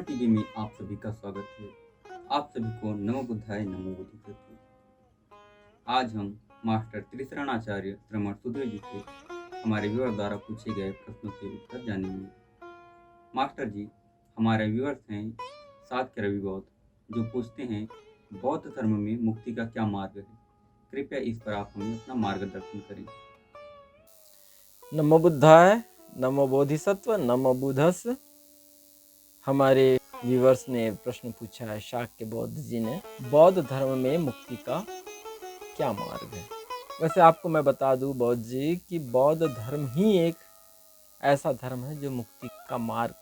Smart TV में आप सभी का स्वागत है। आप सभी को नमो बुद्धाय नमो बुद्धि। आज हम मास्टर त्रिशरणाचार्य श्रमण सुधीर जी से हमारे व्यूअर द्वारा पूछे गए प्रश्नों के उत्तर जानेंगे। मास्टर जी, हमारे व्यूअर्स हैं सात्य रविबौद्ध, जो पूछते हैं बौद्ध धर्म में मुक्ति का क्या मार्ग है। कृपया इस पर आप हमें अपना मार्गदर्शन करें। नमो बुद्धाय, नमो बोधिसत्व, नमो बुधस। हमारे व्यूवर्स ने प्रश्न पूछा है, शाक्य बौद्ध जी ने, बौद्ध धर्म में मुक्ति का क्या मार्ग है। वैसे आपको मैं बता दूं बौद्ध जी कि बौद्ध धर्म ही एक ऐसा धर्म है जो मुक्ति का मार्ग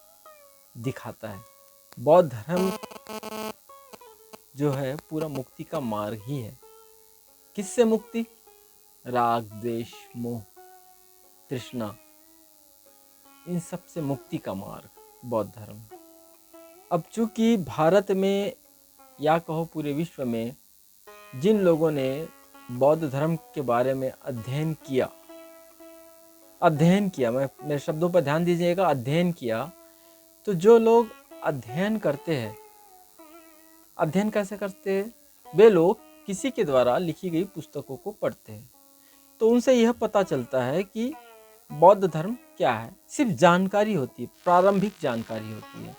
दिखाता है। बौद्ध धर्म जो है पूरा मुक्ति का मार्ग ही है। किससे मुक्ति? राग, द्वेष, मोह, तृष्णा, इन सब से मुक्ति का मार्ग बौद्ध धर्म। अब चूंकि भारत में या कहो पूरे विश्व में जिन लोगों ने बौद्ध धर्म के बारे में अध्ययन किया, मैं मेरे शब्दों पर ध्यान दीजिएगा, अध्ययन किया, तो जो लोग अध्ययन करते हैं, अध्ययन कैसे करते हैं? वे लोग किसी के द्वारा लिखी गई पुस्तकों को पढ़ते हैं, तो उनसे यह पता चलता है कि बौद्ध धर्म क्या है। सिर्फ जानकारी होती है, प्रारंभिक जानकारी होती है।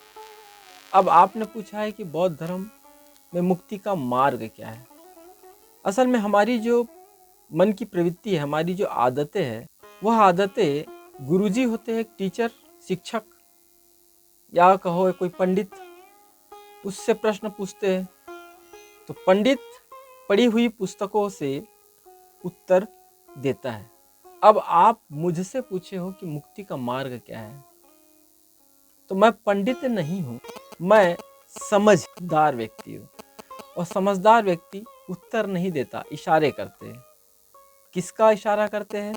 अब आपने पूछा है कि बौद्ध धर्म में मुक्ति का मार्ग क्या है। असल में हमारी जो मन की प्रवृत्ति है, हमारी जो आदतें हैं, वह आदतें गुरुजी होते हैं, एक टीचर, शिक्षक, या कहो कोई पंडित, उससे प्रश्न पूछते हैं। तो पंडित पढ़ी हुई पुस्तकों से उत्तर देता है। अब आप मुझसे पूछे हो कि मुक्ति का मार्ग क्या है, तो मैं पंडित नहीं हूँ, मैं समझदार व्यक्ति हूँ। और समझदार व्यक्ति उत्तर नहीं देता, इशारे करते हैं। किसका इशारा करते हैं?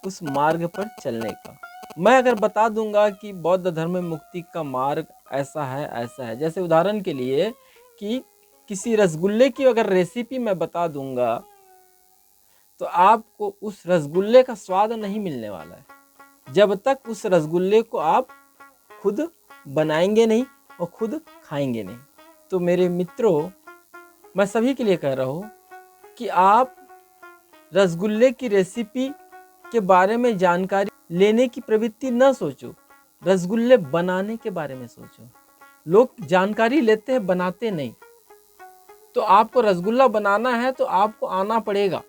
उस मार्ग पर चलने का। मैं अगर बता दूंगा कि बौद्ध धर्म में मुक्ति का मार्ग ऐसा है, ऐसा है, जैसे उदाहरण के लिए कि किसी रसगुल्ले की अगर रेसिपी मैं बता दूंगा, तो आपको उस रसगुल्ले का स्वाद नहीं मिलने वाला है जब तक उस रसगुल्ले को आप खुद बनाएंगे नहीं और खुद खाएंगे नहीं। तो मेरे मित्रों, मैं सभी के लिए कह रहा हूँ कि आप रसगुल्ले की रेसिपी के बारे में जानकारी लेने की प्रवृत्ति न सोचो, रसगुल्ले बनाने के बारे में सोचो। लोग जानकारी लेते हैं, बनाते नहीं। तो आपको रसगुल्ला बनाना है तो आपको आना पड़ेगा।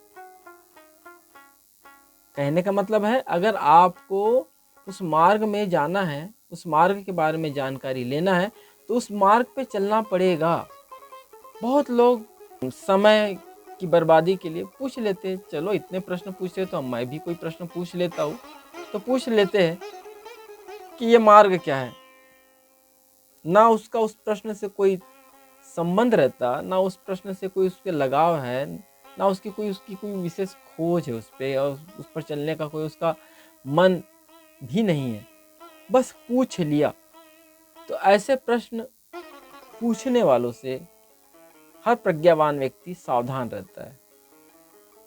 कहने का मतलब है, अगर आपको उस मार्ग में जाना है, उस मार्ग के बारे में जानकारी लेना है, तो उस मार्ग पे चलना पड़ेगा। बहुत लोग समय की बर्बादी के लिए पूछ लेते हैं, चलो इतने प्रश्न पूछते तो मैं भी कोई प्रश्न पूछ लेता हूँ। तो पूछ लेते हैं कि ये मार्ग क्या है। ना उसका उस प्रश्न से कोई संबंध रहता, ना उस प्रश्न से कोई उसके लगाव है, ना उसकी कोई विशेष खोज है उस पर, और उस पर चलने का कोई उसका मन भी नहीं है, बस पूछ लिया। तो ऐसे प्रश्न पूछने वालों से हर प्रज्ञावान व्यक्ति सावधान रहता है।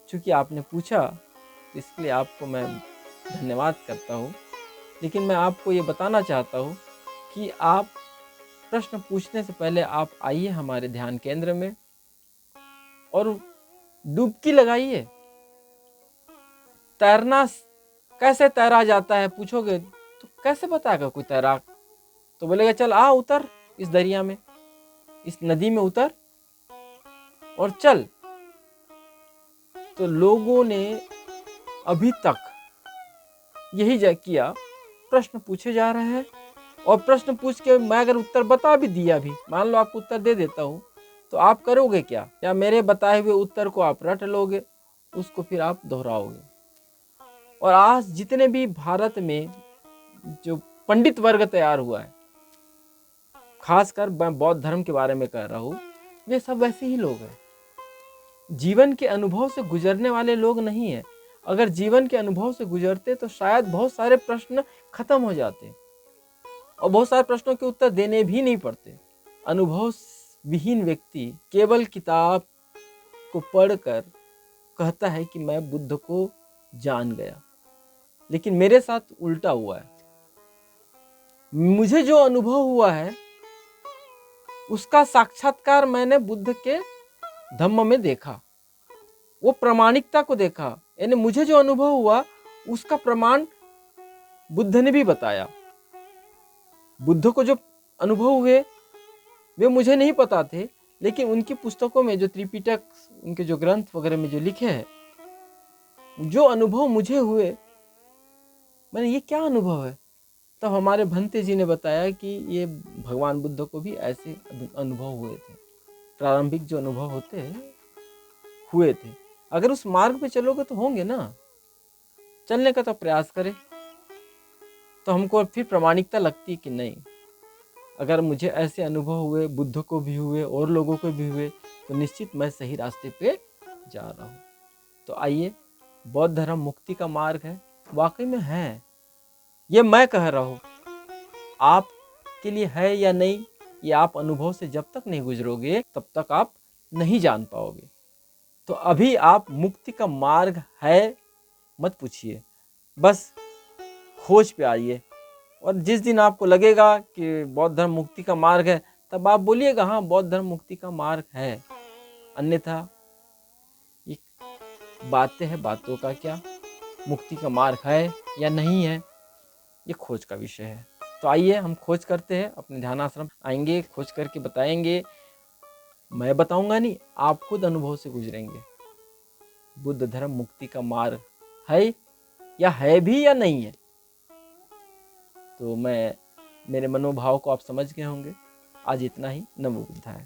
चूंकि आपने पूछा तो इसके लिए आपको मैं धन्यवाद करता हूँ, लेकिन मैं आपको ये बताना चाहता हूँ कि आप प्रश्न पूछने से पहले आप आइए हमारे ध्यान केंद्र में और डुबकी लगाइए। तैरना कैसे तैरा जाता है पूछोगे तो कैसे बताएगा कोई तैराक? तो बोलेगा चल आ, उतर इस दरिया में, इस नदी में उतर और चल। तो लोगों ने अभी तक यही किया, प्रश्न पूछे जा रहे हैं, और प्रश्न पूछ के मैं अगर उत्तर बता भी दिया, भी मान लो आपको उत्तर दे देता हूँ, तो आप करोगे क्या? या मेरे बताए हुए उत्तर को आप रट लोगे, उसको फिर आप दोहराओगे। और आज जितने भी भारत में जो पंडित वर्ग तैयार हुआ है, खासकर मैं बौद्ध धर्म के बारे में कह रहा हूँ, वे सब वैसे ही लोग हैं। जीवन के अनुभव से गुजरने वाले लोग नहीं है। अगर जीवन के अनुभव से गुजरते तो शायद बहुत सारे प्रश्न खत्म हो जाते और बहुत सारे प्रश्नों के उत्तर देने भी नहीं पड़ते। अनुभव विहीन व्यक्ति केवल किताब को पढ़कर कहता है कि मैं बुद्ध को जान गया, लेकिन मेरे साथ उल्टा हुआ है। मुझे जो अनुभव हुआ है उसका साक्षात्कार मैंने बुद्ध के धम्म में देखा, वो प्रामाणिकता को देखा। यानी मुझे जो अनुभव हुआ उसका प्रमाण बुद्ध ने भी बताया। बुद्ध को जो अनुभव हुए वे मुझे नहीं पता थे, लेकिन उनकी पुस्तकों में जो त्रिपिटक, उनके जो ग्रंथ वगैरह में जो लिखे हैं, जो अनुभव मुझे हुए, मैंने ये क्या अनुभव है, तब हमारे भंते जी ने बताया कि ये भगवान बुद्ध को भी ऐसे अनुभव हुए थे। प्रारंभिक जो अनुभव होते हैं हुए थे। अगर उस मार्ग पे चलोगे तो होंगे ना, चलने का तो प्रयास करें। तो हमको फिर प्रामाणिकता लगती है कि नहीं, अगर मुझे ऐसे अनुभव हुए, बुद्ध को भी हुए और लोगों को भी हुए, तो निश्चित मैं सही रास्ते पे जा रहा हूँ। तो आइए, बौद्ध धर्म मुक्ति का मार्ग है, वाकई में है, ये मैं कह रहा हूँ। आपके लिए है या नहीं, ये आप अनुभव से जब तक नहीं गुजरोगे तब तक आप नहीं जान पाओगे। तो अभी आप मुक्ति का मार्ग है मत पूछिए, बस खोज पे आइए। और जिस दिन आपको लगेगा कि बौद्ध धर्म मुक्ति का मार्ग है, तब आप बोलिएगा हाँ बौद्ध धर्म मुक्ति का मार्ग है। अन्यथा ये बातें हैं, बातों का क्या, मुक्ति का मार्ग है या नहीं है, ये खोज का विषय है। तो आइए हम खोज करते हैं, अपने ध्यानाश्रम आएंगे, खोज करके बताएंगे। मैं बताऊंगा नहीं, आप खुद अनुभव से गुजरेंगे। बुद्ध धर्म मुक्ति का मार्ग है या है भी या नहीं है। तो मेरे मनोभाव को आप समझ गए होंगे। आज इतना ही। नमो बुद्धाय।